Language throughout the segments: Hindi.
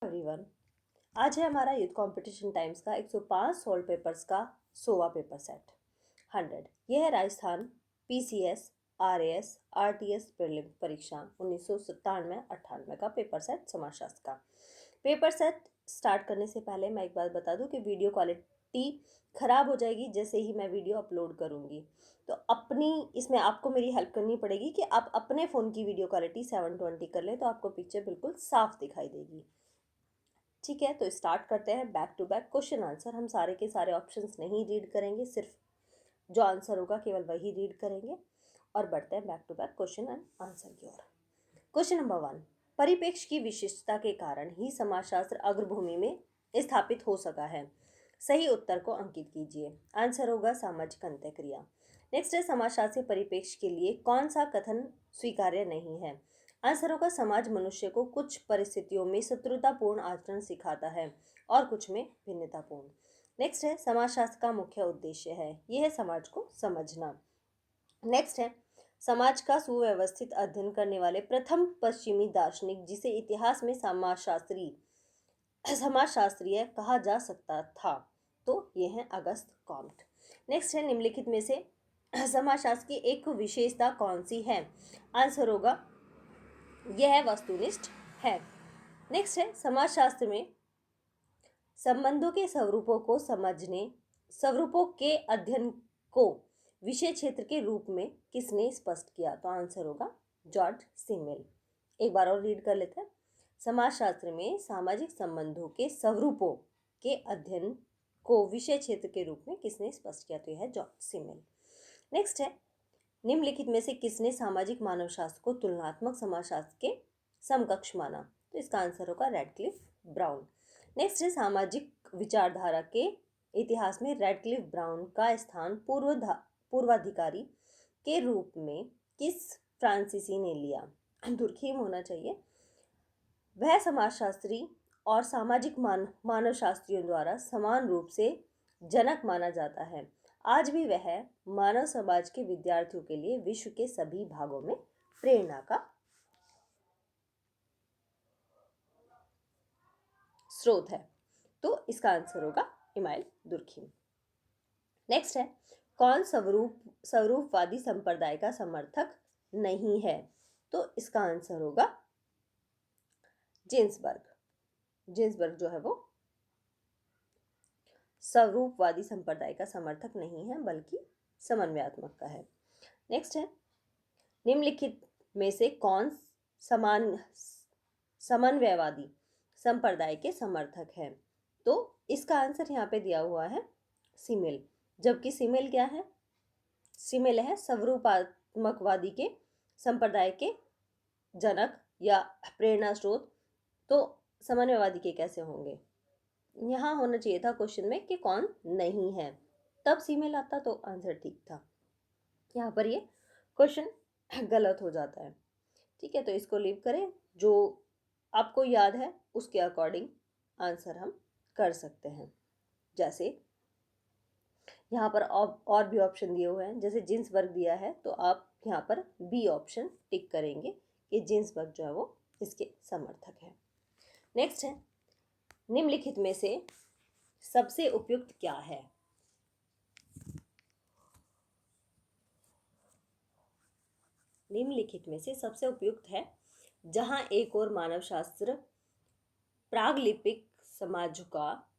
एवरीवन, आज है हमारा यूथ कंपटीशन टाइम्स का 105 सोल्ड पेपर्स का 100वां पेपर सेट 100। यह है Rajasthan PCS RAS RTS prelim परीक्षा 1997-98 का पेपर सेट समाजशास्त्र का। पेपर सेट स्टार्ट करने से पहले मैं एक बात बता दूं कि वीडियो क्वालिटी ख़राब हो जाएगी जैसे ही मैं वीडियो अपलोड करूंगी, तो अपनी इसमें आपको मेरी हेल्प करनी पड़ेगी कि आप अपने फ़ोन की वीडियो क्वालिटी 720 कर लें तो आपको पिक्चर बिल्कुल साफ दिखाई देगी। ठीक है, तो स्टार्ट करते हैं back to back question answer. हम सारे के सारे ऑप्शंस नहीं रीड करेंगे, सिर्फ जो आंसर होगा केवल वही रीड करेंगे और बढ़ते हैं back to back question and answer की ओर। क्वेश्चन नंबर 1, परिप्रेक्ष्य की विशिष्टता के कारण ही समाजशास्त्र अग्रभूमि में स्थापित हो सका है। सही उत्तर को अंकित कीजिए। आंसर होगा सामाजिक अंत्यक्रिया। नेक्स्ट है, समाजशास्त्र के परिप्रेक्ष्य के लिए कौन सा कथन स्वीकार्य नहीं है। आंसर होगा समाज मनुष्य को कुछ परिस्थितियों में शत्रुतापूर्ण आचरण सिखाता है और कुछ में भिन्नतापूर्ण। नेक्स्ट है, समाजशास्त्र का मुख्य उद्देश्य है, यह है समाज को समझना। नेक्स्ट है, समाज का सुव्यवस्थित अध्ययन करने वाले प्रथम पश्चिमी दार्शनिक जिसे इतिहास में समाजशास्त्रीय कहा जा सकता था, तो यह है अगस्त कॉम्ट। नेक्स्ट है, निम्नलिखित में से समाजशास्त्र की एक विशेषता कौन सी है। आंसर होगा यह वस्तुनिष्ठ है। नेक्स्ट है, समाजशास्त्र में संबंधों के स्वरूपों को समझने, स्वरूपों के अध्ययन को विषय क्षेत्र के रूप में किसने स्पष्ट किया, तो आंसर होगा जॉर्ज सिमेल। एक बार और रीड कर लेते हैं। समाजशास्त्र में सामाजिक संबंधों के स्वरूपों के अध्ययन को विषय क्षेत्र के रूप में किसने स्पष्ट किया, तो यह है जॉर्ज सिमेल। नेक्स्ट है, निम्नलिखित में से किसने सामाजिक मानवशास्त्र को तुलनात्मक समाजशास्त्र के समकक्ष माना, तो इसका आंसर होगा रैडक्लिफ ब्राउन। नेक्स्ट है, सामाजिक विचारधारा के इतिहास में रैडक्लिफ ब्राउन का स्थान पूर्वाधिकारी के रूप में किस फ्रांसीसी ने लिया, दुर्खीम होना चाहिए। वह समाजशास्त्री और सामाजिक मानवशास्त्रियों द्वारा समान रूप से जनक माना जाता है। आज भी वह मानव समाज के विद्यार्थियों के लिए विश्व के सभी भागों में प्रेरणा का स्रोत है, तो इसका आंसर होगा इमाइल दुर्खीम। नेक्स्ट है, कौन स्वरूपवादी संप्रदाय का समर्थक नहीं है, तो इसका आंसर होगा जिन्सबर्ग जो है वो स्वरूपवादी संप्रदाय का समर्थक नहीं है बल्कि समन्वयात्मक का है। नेक्स्ट है, निम्नलिखित में से कौन समन्वयवादी संप्रदाय के समर्थक है, तो इसका आंसर यहाँ पे दिया हुआ है सिमेल। जबकि सिमेल क्या है, सिमेल है स्वरूपात्मकवादी के संप्रदाय के जनक या प्रेरणा स्रोत, तो समन्वयवादी के कैसे होंगे। यहाँ होना चाहिए था क्वेश्चन में कि कौन नहीं है, तब सीमेल आता तो आंसर ठीक था। यहाँ पर ये क्वेश्चन गलत हो जाता है। ठीक है, तो इसको लीव करें, जो आपको याद है उसके अकॉर्डिंग आंसर हम कर सकते हैं। जैसे यहाँ पर और भी ऑप्शन दिए हुए हैं, जैसे जिन्सबर्ग दिया है तो आप यहाँ पर बी ऑप्शन टिक करेंगे कि जिन्सबर्ग जो है वो इसके समर्थक है। नेक्स्ट है, निम्नलिखित में से सबसे उपयुक्त क्या है। निम्नलिखित में से सबसे उपयुक्त है, जहां एक और मानवशास्त्र प्रागलिपिक समाजों का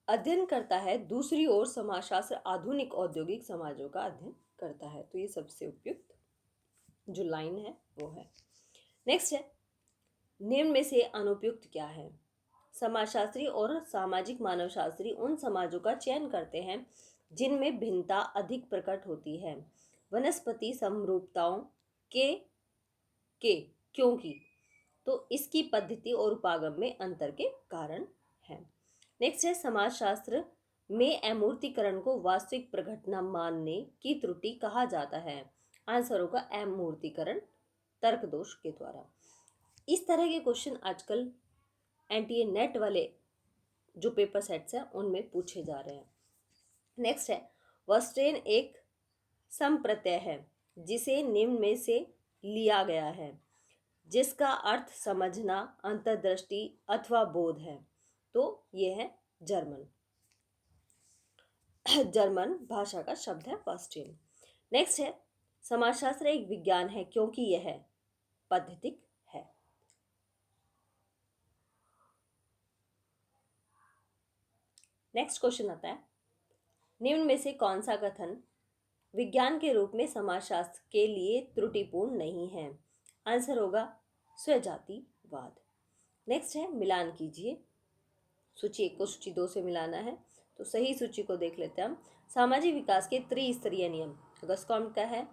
अध्ययन करता है, दूसरी ओर समाजशास्त्र आधुनिक औद्योगिक समाजों का अध्ययन करता है, तो ये सबसे उपयुक्त जो लाइन है वो है। नेक्स्ट है, निम्न में से अनुपयुक्त क्या है। समाजशास्त्री और सामाजिक मानवशास्त्री उन समाजों का चयन करते हैं जिनमें भिन्नता अधिक प्रकट होती है वनस्पति समरूपताओं के क्योंकि, तो इसकी पद्धति और उपागम में अंतर के कारण है। नेक्स्ट है, समाजशास्त्र में अमूर्तीकरण को वास्तविक प्रघटना मानने की त्रुटि कहा जाता है। आंसर होगा अमूर्तीकरण तर्क दोष के द्वारा। इस तरह के क्वेश्चन आजकल एनटीए नेट वाले जो पेपर सेट्स हैं उनमें पूछे जा रहे हैं। नेक्स्ट है, वस्ट्रेन एक संप्रत्यय है जिसे निम्न में से लिया गया है। जिसका अर्थ समझना, अंतर्दृष्टि अथवा बोध है। तो ये है जर्मन। जर्मन भाषा का शब्द है वर्स्टेन। नेक्स्ट है, समाजशास्त्र एक विज्ञान है क्योंकि यह पद्धतिक है। नेक्स्ट क्वेश्चन आता है, निम्न में से कौन सा कथन विज्ञान के रूप में समाजशास्त्र के लिए त्रुटिपूर्ण नहीं है? आंसर होगा स्वजातिवाद। नेक्स्ट है, मिलान कीजिए। सूची 1 को सूची 2 से मिलाना है, तो सही सूची को देख लेते हैं हम। सामाजिक विकास के त्रिस्तरीय नियम, गस्कॉम्ट का है।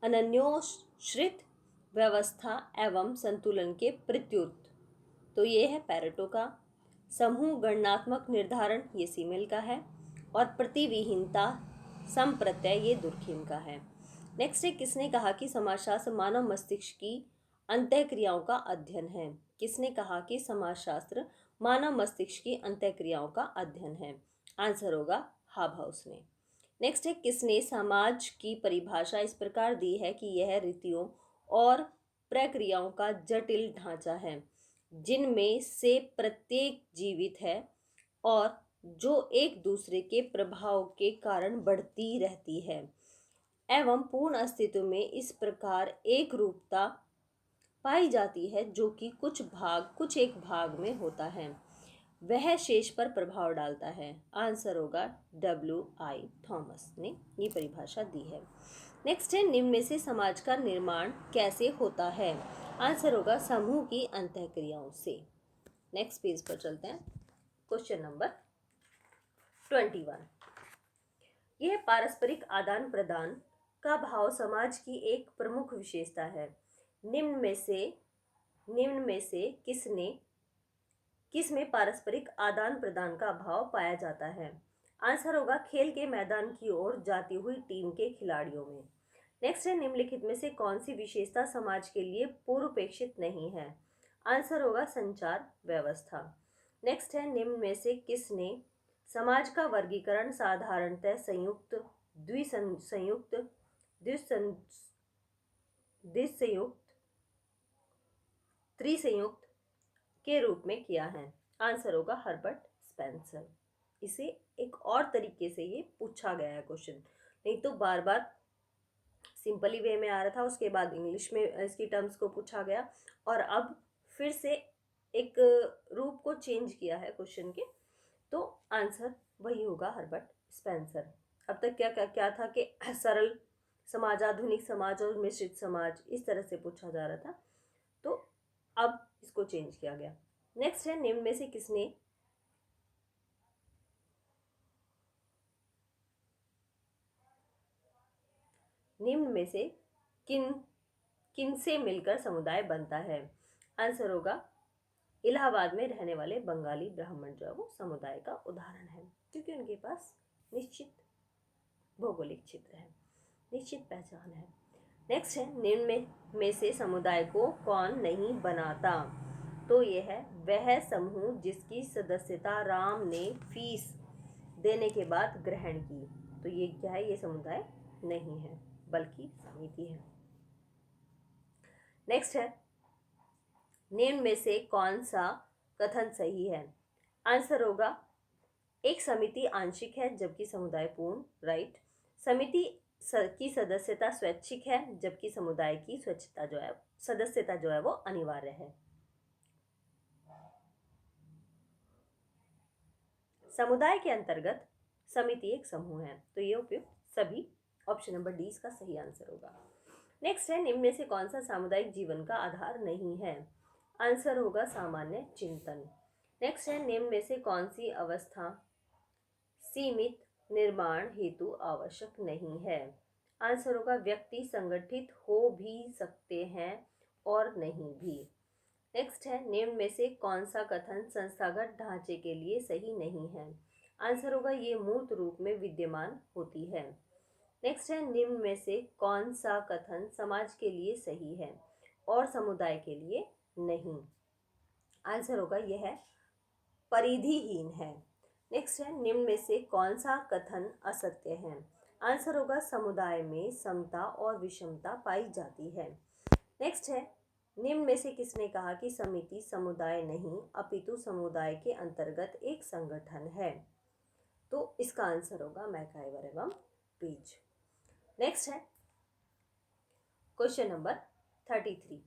अनन्योश्रित व्यवस्था एवं संतुलन के प्रत्युत, तो ये है पैरेटो का। समूह गणनात्मक निर्धारण, ये सीमेल का है। और प्रतिविहीनता संप्रत्यय, ये दुर्खिम का है। नेक्स्ट है, किसने कहा कि समाजशास्त्र मानव मस्तिष्क की अंतःक्रियाओं का अध्ययन है? किसने कहा कि समाजशास्त्र मानव मस्तिष्क की अंतःक्रियाओं का अध्ययन है? आंसर होगा हाबहाउस ने। नेक्स्ट है, किसने समाज की परिभाषा इस प्रकार दी है कि यह रीतियों और प्रक्रियाओं का जटिल ढांचा है जिनमें से प्रत्येक जीवित है और जो एक दूसरे के प्रभाव के कारण बढ़ती रहती है एवं पूर्ण अस्तित्व में इस प्रकार एक रूपता पाई जाती है जो कि कुछ एक भाग में होता है, वह शेष पर प्रभाव डालता है। आंसर होगा W.I. थॉमस ने ये परिभाषा दी है। नेक्स्ट है, निम्न में से समाज का निर्माण कैसे होता है? आंसर होगा समूह की अंतःक्रियाओं से। नेक्स्ट पेज पर चलते हैं। क्वेश्चन नंबर 21, यह पारस्परिक आदान प्रदान का भाव समाज की एक प्रमुख विशेषता है। निम्न में से किसमें पारस्परिक आदान प्रदान का भाव पाया जाता है? आंसर होगा खेल के मैदान की ओर जाती हुई टीम के खिलाड़ियों में। नेक्स्ट है, निम्नलिखित में से कौन सी विशेषता समाज के लिए पूर्वापेक्षित नहीं है? आंसर होगा संचार व्यवस्था। नेक्स्ट है, निम्न में से किसने समाज का वर्गीकरण साधारणतः संयुक्त, द्विसंयुक्त, द्विसंयुक्त, त्रिसंयुक्त के रूप में किया है? आंसर होगा हर्बर्ट स्पेंसर। इसे एक और तरीके से ये पूछा गया है क्वेश्चन, नहीं तो बार बार सिंपली वे में आ रहा था, उसके बाद इंग्लिश में इसकी टर्म्स को पूछा गया और अब फिर से एक रूप को चेंज किया है क्वेश्चन के, तो आंसर वही होगा हर्बर्ट स्पेंसर। अब तक क्या था कि सरल समाज, आधुनिक समाज और मिश्रित समाज, इस तरह से पूछा जा रहा था, तो अब इसको चेंज किया गया। नेक्स्ट है, निम्न में से किन से मिलकर समुदाय बनता है? आंसर होगा इलाहाबाद में रहने वाले बंगाली ब्राह्मण जो है वो समुदाय का उदाहरण है, क्योंकि उनके पास निश्चित भौगोलिक क्षेत्र है, निश्चित पहचान है। नेक्स्ट है, निम्न में से समुदाय को कौन नहीं बनाता? तो ये है वह समूह जिसकी सदस्यता राम ने फीस देने के बाद ग्रहण की। तो ये क्या है? ये समुदाय नहीं है बल्कि समिति है। नेक्स्ट है, निम्न में से कौन सा कथन सही है? आंसर होगा एक समिति आंशिक है जबकि समुदाय पूर्ण, राइट। समिति की सदस्यता स्वैच्छिक है जबकि समुदाय की सदस्यता जो है वो अनिवार्य है। समुदाय के अंतर्गत समिति एक समूह है, तो ये उपयुक्त सभी ऑप्शन नंबर डी इसका सही आंसर होगा। नेक्स्ट है, निम्न में से कौन सा सामुदायिक जीवन का आधार नहीं है? आंसर होगा सामान्य चिंतन। नेक्स्ट है, निम्न में से कौन सी अवस्था सीमित निर्माण हेतु आवश्यक नहीं है? आंसर होगा व्यक्ति संगठित हो भी सकते हैं और नहीं भी। नेक्स्ट है, निम्न में से कौन सा कथन संस्थागत ढांचे के लिए सही नहीं है? आंसर होगा ये मूर्त रूप में विद्यमान होती है। नेक्स्ट है, निम्न में से कौन सा कथन समाज के लिए सही है और समुदाय के लिए नहीं? आंसर होगा यह परिधिहीन है। नेक्स्ट है, निम्न में से कौन सा कथन असत्य है? आंसर होगा समुदाय में समता और विषमता पाई जाती है। नेक्स्ट है, निम्न में से किसने कहा कि समिति समुदाय नहीं अपितु समुदाय के अंतर्गत एक संगठन है? तो इसका आंसर होगा मैकआइवर एवं पेज। नेक्स्ट है क्वेश्चन नंबर 33।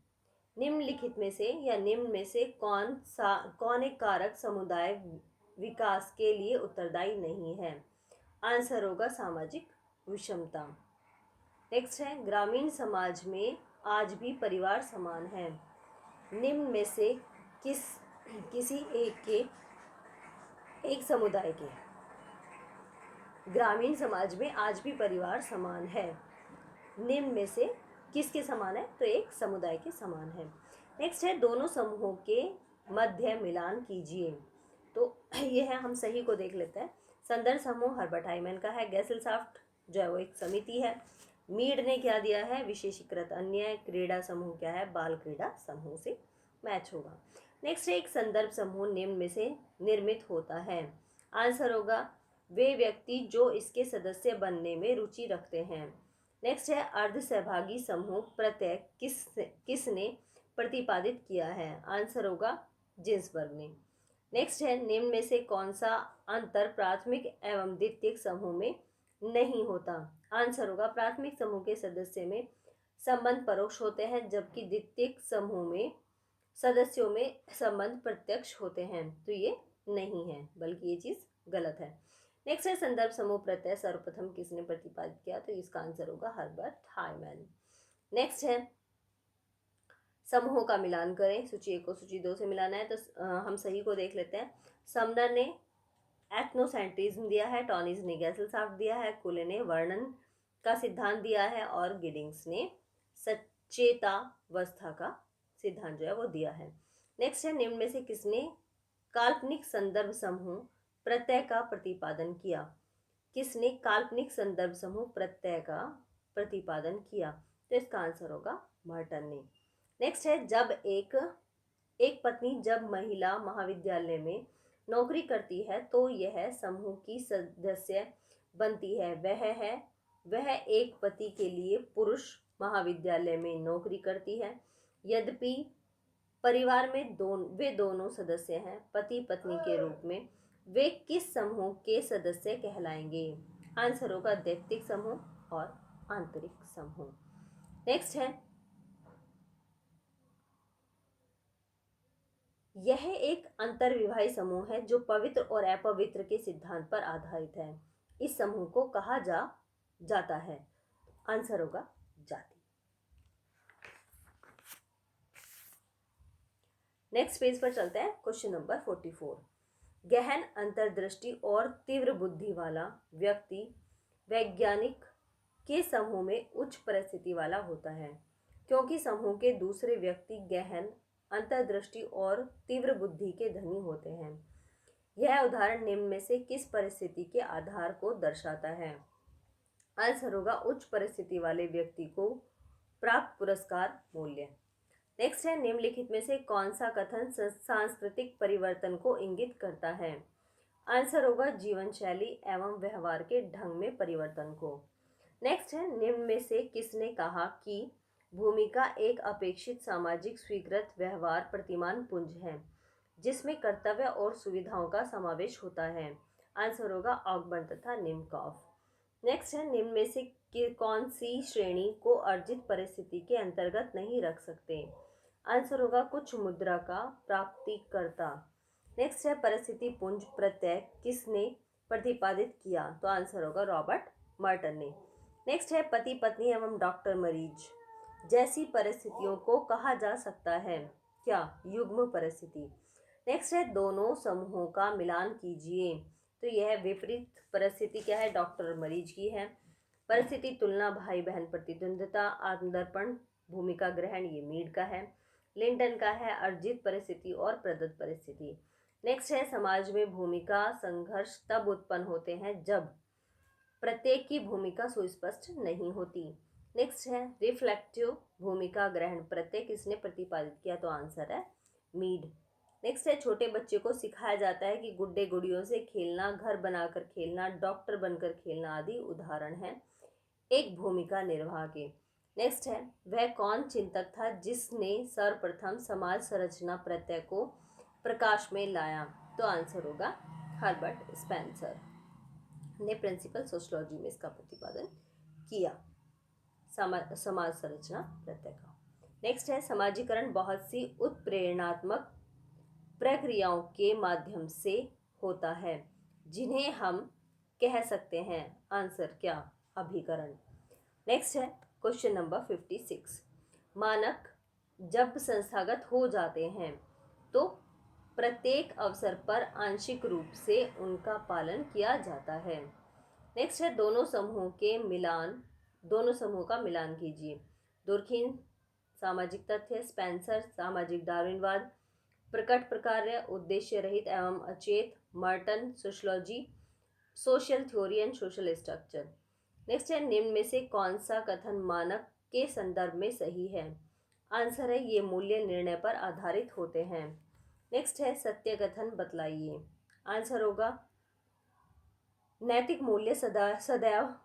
निम्नलिखित में से या निम्न में से कौन एक कारक समुदाय विकास के लिए उत्तरदायी नहीं है? आंसर होगा सामाजिक विषमता। नेक्स्ट है ग्रामीण समाज में आज भी परिवार समान है। निम्न में से किसी एक समुदाय के ग्रामीण समाज में आज भी परिवार समान है। निम्न में से किसके समान है? तो एक समुदाय के समान है। नेक्स्ट है दोनों समूहों के मध्य मिलान कीजिए। तो ये है, हम सही को देख लेते हैं। संदर्भ समूह हर्बर्ट हाइमन का है। गैसेलसाफ्ट जो है वो एक समिति है। मीड ने क्या दिया है? विशेषीकृत अन्य। क्रीड़ा समूह क्या है? बाल क्रीड़ा समूह से मैच होगा। नेक्स्ट है एक संदर्भ समूह निम्न में से निर्मित होता है। आंसर होगा वे व्यक्ति जो इसके सदस्य बनने में रुचि रखते हैं। नेक्स्ट है अर्ध सहभागी समूह प्रत्यय किसने प्रतिपादित किया है? आंसर होगा जिन्सबर्ग ने। नेक्स्ट है निम्न में से कौन सा अंतर प्राथमिक एवं द्वितीयक समूह में नहीं होता? आंसर होगा प्राथमिक समूह के सदस्य में संबंध परोक्ष होते हैं, जबकि द्वितीयक समूह में सदस्यों में संबंध प्रत्यक्ष होते हैं। तो ये नहीं है, बल्कि ये चीज गलत है। नेक्स्ट है संदर्भ समूह प्रत्यय सर्वप्रथम किसने प्रतिपादित किया? तो इसका आंसर होगा हर्बर्ट हाइमन। नेक्स्ट है समूहों का मिलान करें। सूची 1 को सूची 2 से मिलाना है, तो हम सही को देख लेते हैं। समनर ने एथनोसेंट्रिज्म दिया है, टॉनिस ने गैसेलसाफ्ट दिया है, कुले ने वर्णन का सिद्धांत दिया है और गिडिंग्स ने सचेतावस्था का सिद्धांत जो है वो दिया है। नेक्स्ट है निम्न में से किसने काल्पनिक संदर्भ समूह प्रत्यय का प्रतिपादन किया? किसने काल्पनिक संदर्भ समूह प्रत्यय का प्रतिपादन किया? तो इसका आंसर होगा मर्टन ने। नेक्स्ट है जब एक पत्नी जब महिला महाविद्यालय में नौकरी करती है तो यह समूह की सदस्य बनती है। वह एक पति के लिए पुरुष महाविद्यालय में नौकरी करती है। यद्यपि परिवार में वे दोनों सदस्य हैं पति पत्नी के रूप में, वे किस समूह के सदस्य कहलाएंगे? आंसर होगा द्वितीयक समूह और आंतरिक समूह। नेक्स्ट है यह एक अंतर्विवाही समूह है जो पवित्र और अपवित्र के सिद्धांत पर आधारित है। इस समूह को कहा जाता है? आंसर होगा जाति। नेक्स्ट पेज पर चलते हैं। Question number 44। गहन अंतर्दृष्टि और तीव्र बुद्धि वाला व्यक्ति वैज्ञानिक के समूह में उच्च परिस्थिति वाला होता है, क्योंकि समूह के दूसरे व्यक्ति गहन अंतर्दृष्टि और तीव्र बुद्धि के धनी होते हैं। यह उदाहरण निम्न में से किस परिस्थिति के आधार को दर्शाता है? आंसर होगा उच्च परिस्थिति वाले व्यक्ति को प्राप्त पुरस्कार मूल्य। नेक्स्ट है निम्नलिखित में से कौन सा कथन सांस्कृतिक परिवर्तन को इंगित करता है? आंसर होगा जीवन शैली एवं व्यवहार के ढंग में परिवर्तन को। नेक्स्ट है निम्न में से किसने कहा कि भूमिका एक अपेक्षित सामाजिक स्वीकृत व्यवहार प्रतिमान पुंज है जिसमें कर्तव्य और सुविधाओं का समावेश होता है? आंसर होगा ऑगबर्न तथा निमकॉफ। नेक्स्ट है निम्न में से कौन सी श्रेणी को अर्जित परिस्थिति के अंतर्गत नहीं रख सकते? आंसर होगा कुछ मुद्रा का प्राप्तिकर्ता। नेक्स्ट है परिस्थिति पुंज प्रत्यय किसने प्रतिपादित किया? तो आंसर होगा रॉबर्ट मर्टन ने। नेक्स्ट है पति पत्नी एवं डॉक्टर मरीज जैसी परिस्थितियों को कहा जा सकता है क्या? युग्म परिस्थिति। नेक्स्ट है दोनों समूहों का मिलान कीजिए। तो यह विपरीत परिस्थिति क्या है? डॉक्टर मरीज की है। परिस्थिति तुलना भाई बहन प्रतिद्वंद्विता आत्मदर्पण भूमिका ग्रहण ये मीड का है। लिंटन का है अर्जित परिस्थिति और प्रदत्त परिस्थिति। नेक्स्ट है समाज में भूमिका संघर्ष तब उत्पन्न होते हैं जब प्रत्येक की भूमिका सुस्पष्ट नहीं होती। नेक्स्ट है रिफ्लेक्टिव भूमिका ग्रहण प्रत्यय किसने प्रतिपादित किया? तो आंसर है मीड। नेक्स्ट है छोटे बच्चे को सिखाया जाता है कि गुड्डे गुड़ियों से खेलना, घर बनाकर खेलना, डॉक्टर बनकर खेलना आदि उदाहरण हैं एक भूमिका निर्वाह के। नेक्स्ट है, वह कौन चिंतक था जिसने सर्वप्रथम समाज संरचना प्रत्यय को प्रकाश में लाया? तो आंसर होगा हर्बर्ट स्पेंसर ने प्रिंसिपल सोशियोलॉजी में इसका प्रतिपादन किया, समाज संरचना प्रत्यय का। नेक्स्ट है, समाजीकरण बहुत सी उत्प्रेरणात्मक प्रक्रियाओं के माध्यम से होता है जिन्हें हम कह सकते हैं। आंसर क्या? अभिकरण। नेक्स्ट है क्वेश्चन नंबर 56। मानक जब संस्थागत हो जाते हैं तो प्रत्येक अवसर पर आंशिक रूप से उनका पालन किया जाता है। नेक्स्ट है, दोनों समूह का मिलान कीजिए। दुर्खिम सामाजिक तथ्य, स्पेंसर सामाजिक डार्विनवाद, प्रकट प्रकार्य उद्देश्य रहित एवं अचेत, Merton sociology social theory and social structure. Next है, निम्न में से कौन सा कथन मानक के संदर्भ में सही है? आंसर है, ये मूल्य निर्णय पर आधारित होते हैं। नेक्स्ट है, सत्य कथन बतलाइए। आंसर होगा, नैतिक मूल्य सदैव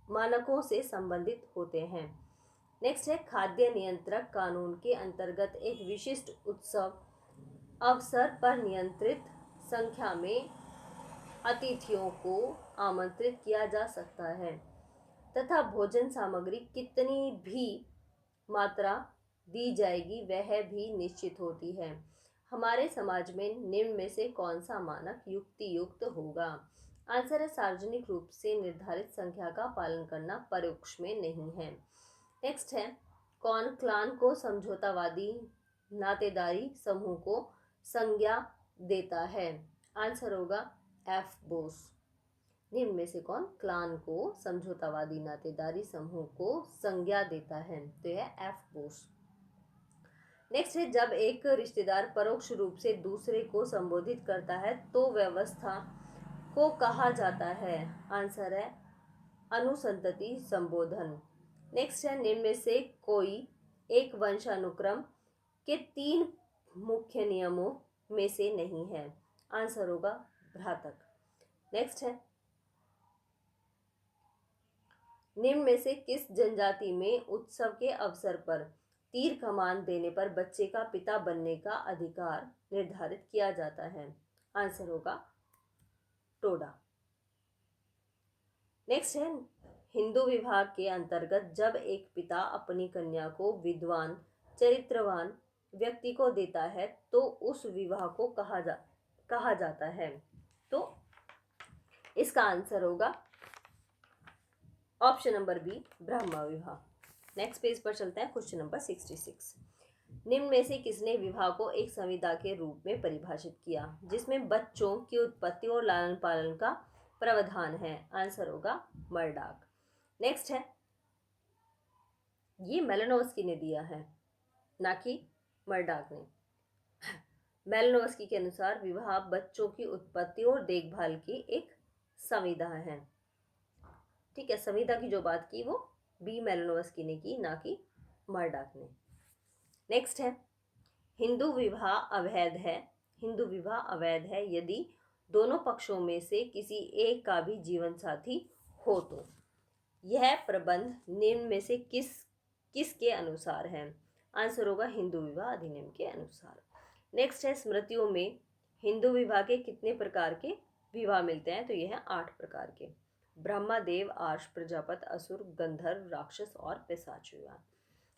मानकों से संबंधित होते हैं। नेक्स्ट है, खाद्य नियंत्रक कानून के अंतर्गत एक विशिष्ट उत्सव अवसर पर नियंत्रित संख्या में अतिथियों को आमंत्रित किया जा सकता है तथा भोजन सामग्री कितनी भी मात्रा दी जाएगी वह भी निश्चित होती है। हमारे समाज में निम्न में से कौन सा मानक युक्ति युक्त होगा? आंसर है, सार्वजनिक रूप से निर्धारित संख्या का पालन करना परोक्ष में नहीं है। नेक्स्ट है, कौन क्लान को समझौतावादी नातेदारी समूह को संज्ञा देता है? आंसर होगा एफ बोस। निम्न में से कौन क्लान को समझौतावादी नातेदारी समूह को संज्ञा देता है? तो यह एफ बोस। नेक्स्ट है, जब एक रिश्तेदार परोक्ष रूप से दूसरे को संबोधित करता है तो व्यवस्था को कहा जाता है? आंसर है, अनुसंतति संबोधन। नेक्स्ट है, निम्न में से कोई एक वंशानुक्रम के 3 मुख्य नियमों में से नहीं है? आंसर होगा भ्रातक। नेक्स्ट है, निम्न में से किस जनजाति में उत्सव के अवसर पर तीर कमान देने पर बच्चे का पिता बनने का अधिकार निर्धारित किया जाता है? आंसर होगा टोडा। नेक्स्ट है, हिंदू विवाह के अंतर्गत जब एक पिता अपनी कन्या को विद्वान चरित्रवान व्यक्ति को देता है तो उस विवाह को कहा जाता है? तो इसका आंसर होगा ऑप्शन नंबर बी, ब्रह्म विवाह। नेक्स्ट पेज पर चलते हैं, क्वेश्चन नंबर 66। निम्न में से किसने विवाह को एक संविदा के रूप में परिभाषित किया जिसमें बच्चों की उत्पत्ति और लालन पालन का प्रावधान है? आंसर होगा मर्डाक। नेक्स्ट है, ये मेलानोव्स्की ने दिया है ना कि मर्डाक ने। मेलानोव्स्की के अनुसार विवाह बच्चों की उत्पत्ति और देखभाल की एक संविदा है। ठीक है, संविदा की जो बात की वो बी मेलानोव्स्की ने की, ना कि मर्डाक ने। नेक्स्ट है, हिंदू विवाह अवैध है यदि दोनों पक्षों में से किसी एक का भी जीवन साथी हो तो। यह प्रबंध निम्न में से किसके अनुसार है? आंसर होगा हिंदू विवाह अधिनियम के अनुसार। नेक्स्ट है, स्मृतियों में हिंदू विवाह के कितने प्रकार के विवाह मिलते हैं? तो यह है 8 प्रकार के। ब्रह्मा, देव, आर्ष, प्रजापत, असुर, गंधर्व, राक्षस और पिशाच विवाह।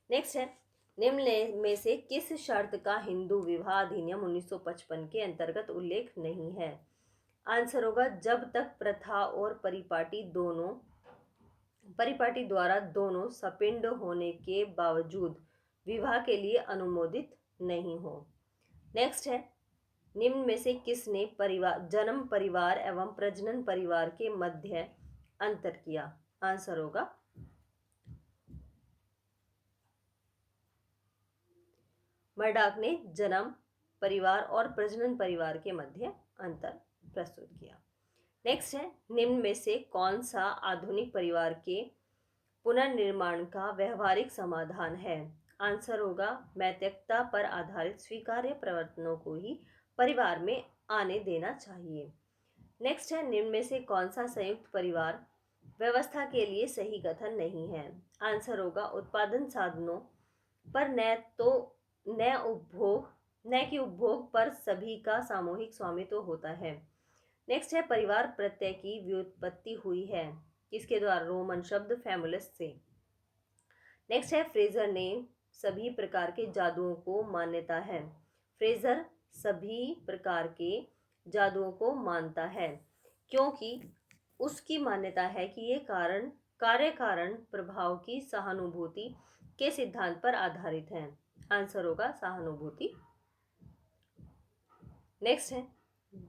नेक्स्ट है, निम्न में से किस शर्त का हिंदू विवाह अधिनियम 1955 के अंतर्गत उल्लेख नहीं है? आंसर होगा, जब तक प्रथा और परिपाटी द्वारा दोनों सपिंड होने के बावजूद विवाह के लिए अनुमोदित नहीं हो। नेक्स्ट है, निम्न में से किसने जन्म परिवार एवं प्रजनन परिवार के मध्य अंतर किया? आंसर होगा मर्डाक ने जन्म परिवार और प्रजनन परिवार के मध्य अंतर प्रस्तुत किया। नेक्स्ट है, निम्न में से कौन सा आधुनिक परिवार के पुनर्निर्माण का व्यवहारिक समाधान है? आंसर होगा नैतिकता पर आधारित स्वीकार्य प्रवर्तनों को ही परिवार में आने देना चाहिए। नेक्स्ट है, निम्न में से कौन सा संयुक्त परिवार व्यवस्था के लिए सही कथन नहीं है। आंसर होगा उत्पादन साधनों पर न कि उपभोग पर सभी का सामूहिक स्वामित्व होता है। नेक्स्ट है परिवार प्रत्यय की व्युत्पत्ति हुई है किसके द्वारा? रोमन शब्द फैमुलस से। नेक्स्ट है फ्रेजर ने सभी प्रकार के जादुओं को मान्यता है। फ्रेजर सभी प्रकार के जादुओं को मानता है क्योंकि उसकी मान्यता है कि ये कार्य कारण प्रभाव की सहानुभूति के सिद्धांत पर आधारित है। आंसर होगा सहानुभूति। नेक्स्ट है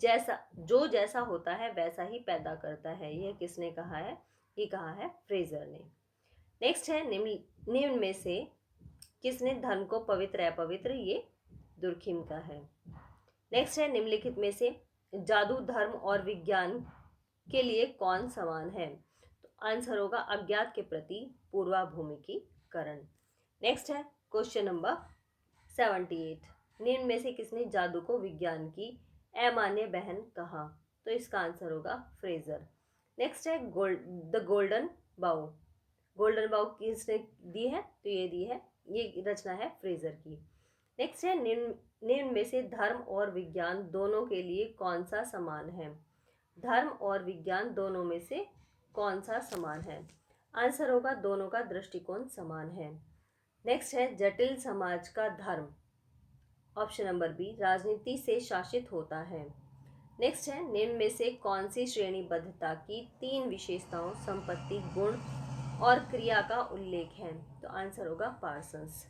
जैसा होता है वैसा ही पैदा करता है। यह किसने कहा है? ये कहा है फ्रेजर ने। नेक्स्ट है निम्न में से किसने धन को पवित्र अपवित्र? ये दुर्खिम का है। नेक्स्ट है निम्नलिखित में से जादू धर्म और विज्ञान के लिए कौन समान है? तो आंसर होगा अज्ञात के प्रति पूर्वाभूमिकीकरण। नेक्स्ट है क्वेश्चन नंबर 78। निम्न में से किसने जादू को विज्ञान की अमान्य बहन कहा? तो इसका आंसर होगा फ्रेजर। नेक्स्ट है द गोल्डन बाउ। गोल्डन बाउ किसने दी है? तो ये दी है, ये रचना है फ्रेजर की। नेक्स्ट है निम्न में से धर्म और विज्ञान दोनों के लिए कौन सा समान है? धर्म और विज्ञान दोनों में से कौन सा समान है? आंसर होगा दोनों का दृष्टिकोण समान है। नेक्स्ट है जटिल समाज का धर्म, ऑप्शन नंबर बी, राजनीति से शासित होता है। नेक्स्ट है निम्न में से कौन सी श्रेणीबद्धता की 3 विशेषताओं संपत्ति गुण और क्रिया का उल्लेख है? तो आंसर होगा पार्सन्स।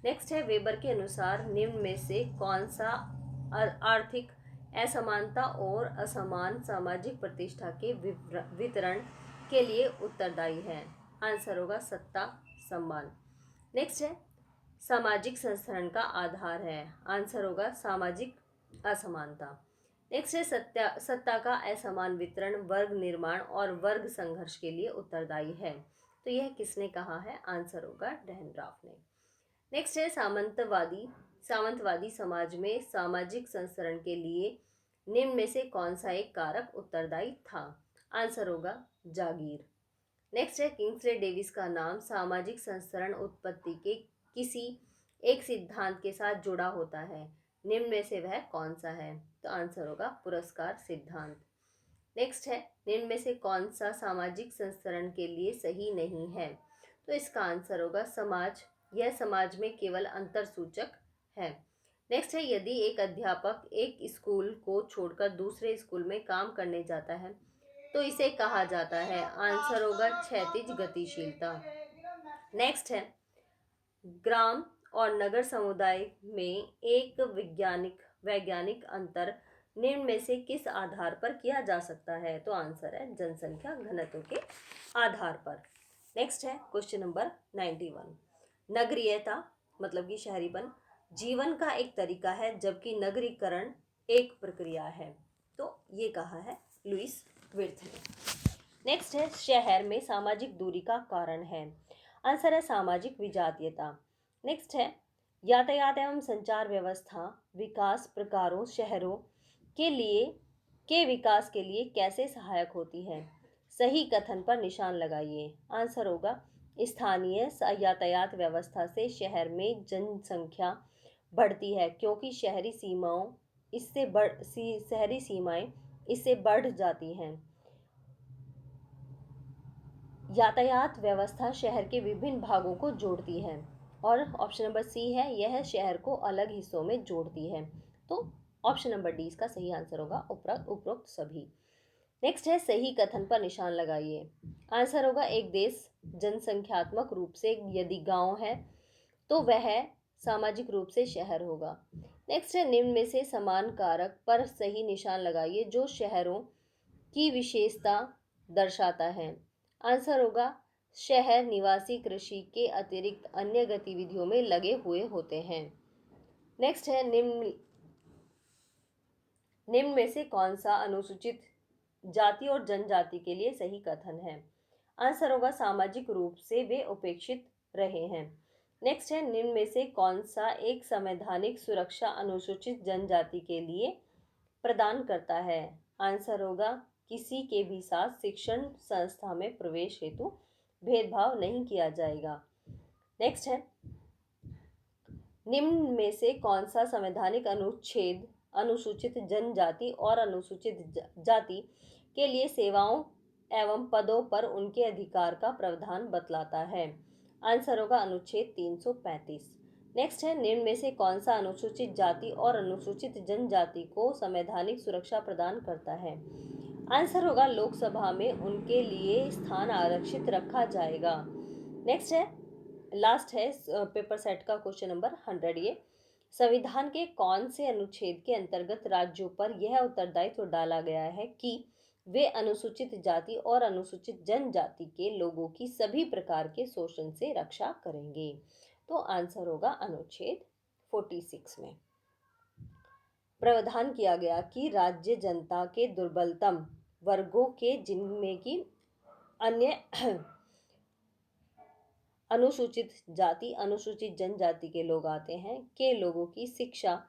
नेक्स्ट है वेबर के अनुसार निम्न में से कौन सा आर्थिक असमानता और असमान सामाजिक प्रतिष्ठा के वितरण के लिए उत्तरदायी है? आंसर होगा सत्ता सम्मान। नेक्स्ट है सामाजिक संस्करण का आधार है? आंसर होगा सामाजिक असमानता। नेक्स्ट है सत्ता का असमान वितरण वर्ग निर्माण और वर्ग संघर्ष के लिए उत्तरदायी है। तो यह किसने कहा है? आंसर होगा डेनड्राफ ने। नेक्स्ट है सामंतवादी समाज में सामाजिक संस्करण के लिए निम्न में से कौन सा एक कारक उत्तरदायी था? आंसर होगा जागीर। नेक्स्ट है किंग्सले डेविस का नाम सामाजिक संस्करण उत्पत्ति के किसी एक सिद्धांत के साथ जुड़ा होता है, निम्न में से वह कौन सा है? तो आंसर होगा पुरस्कार सिद्धांत। नेक्स्ट है निम्न में से कौन सा सामाजिक संस्करण के लिए सही नहीं है? तो इसका आंसर होगा यह समाज में केवल अंतर सूचक है। नेक्स्ट है यदि एक अध्यापक एक स्कूल को छोड़कर दूसरे स्कूल में काम करने जाता है तो इसे कहा जाता है? आंसर होगा क्षैतिज गतिशीलता। नेक्स्ट है ग्राम और नगर समुदाय में एक वैज्ञानिक अंतर निम्न में से किस आधार पर किया जा सकता है? तो आंसर है जनसंख्या घनत्व के आधार पर। नेक्स्ट है क्वेश्चन नंबर 91। नगरीयता मतलब कि शहरीपन जीवन का एक तरीका है जबकि नगरीकरण एक प्रक्रिया है। तो ये कहा है लुईस विर्थ ने। नेक्स्ट है शहर में सामाजिक दूरी का कारण है? आंसर है सामाजिक विजातीयता। नेक्स्ट है यातायात एवं संचार व्यवस्था विकास प्रकारों शहरों के विकास के लिए कैसे सहायक होती है? सही कथन पर निशान लगाइए। आंसर होगा स्थानीय यातायात व्यवस्था से शहर में जनसंख्या बढ़ती है क्योंकि शहरी सीमाएं इससे बढ़ जाती हैं। यातायात व्यवस्था शहर के विभिन्न भागों को जोड़ती है और ऑप्शन नंबर सी है यह शहर को अलग हिस्सों में जोड़ती है। तो ऑप्शन नंबर डी इसका सही आंसर होगा उपरोक्त सभी। नेक्स्ट है सही कथन पर निशान लगाइए। आंसर होगा एक देश जनसंख्यात्मक रूप से यदि गांव है तो वह सामाजिक रूप से शहर होगा। नेक्स्ट है निम्न में से समान कारक पर सही निशान लगाइए जो शहरों की विशेषता दर्शाता है। आंसर होगा शहर निवासी कृषि के अतिरिक्त अन्य गतिविधियों में लगे हुए होते हैं। नेक्स्ट है निम्न में से कौन सा अनुसूचित जाति और जनजाति के लिए सही कथन है? आंसर होगा सामाजिक रूप से वे उपेक्षित रहे हैं। नेक्स्ट है निम्न में से कौन सा एक संवैधानिक सुरक्षा अनुसूचित जनजाति के लिए प्रदान करता है? आंसर होगा किसी के भी साथ शिक्षण संस्था में प्रवेश हेतु भेदभाव नहीं किया जाएगा। नेक्स्ट है, निम्न में से कौन सा संवैधानिक अनुच्छेद अनुसूचित जनजाति और अनुसूचित जाति के लिए सेवाओं एवं पदों पर उनके अधिकार का प्रावधान बतलाता है? आंसर होगा अनुच्छेद 335। नेक्स्ट है, निम्न में से कौन सा अनुसूचित जाति और अनुसूचित जनजाति को संवैधानिक सुरक्षा प्रदान करता है? आंसर होगा लोकसभा में उनके लिए स्थान आरक्षित रखा जाएगा। नेक्स्ट है, लास्ट है पेपर सेट का क्वेश्चन नंबर 100। ये संविधान के कौन से अनुच्छेद के अंतर्गत राज्यों पर यह उत्तरदायित्व डाला गया है कि वे अनुसूचित जाति और अनुसूचित जनजाति के लोगों की सभी प्रकार के शोषण से रक्षा करेंगे? तो आंसर होगा अनुच्छेद 46 में प्रावधान किया गया कि राज्य जनता के दुर्बलतम वर्गों के, जिनमें की अन्य अनुसूचित जाति अनुसूचित जनजाति के लोग आते हैं, के लोगों की शिक्षा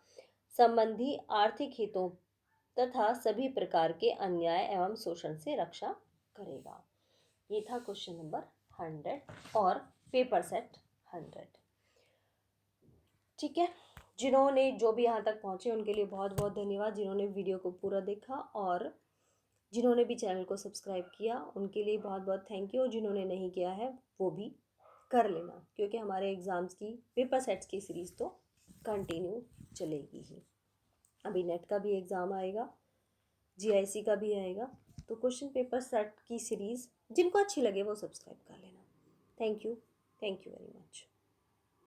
संबंधी आर्थिक हितों तथा सभी प्रकार के अन्याय एवं शोषण से रक्षा करेगा। ये था क्वेश्चन नंबर 100 और पेपर सेट 100। ठीक है, जिन्होंने जो भी यहाँ तक पहुँचे उनके लिए बहुत बहुत धन्यवाद। जिन्होंने वीडियो को पूरा देखा और जिन्होंने भी चैनल को सब्सक्राइब किया उनके लिए बहुत बहुत थैंक यू। और जिन्होंने नहीं किया है वो भी कर लेना, क्योंकि हमारे एग्ज़ाम्स की पेपर सेट्स की सीरीज़ तो कंटिन्यू चलेगी ही। अभी नेट का भी एग्ज़ाम आएगा, जीआईसी का भी आएगा, तो क्वेश्चन पेपर सेट की सीरीज़ जिनको अच्छी लगे वो सब्सक्राइब कर लेना। Thank you very much.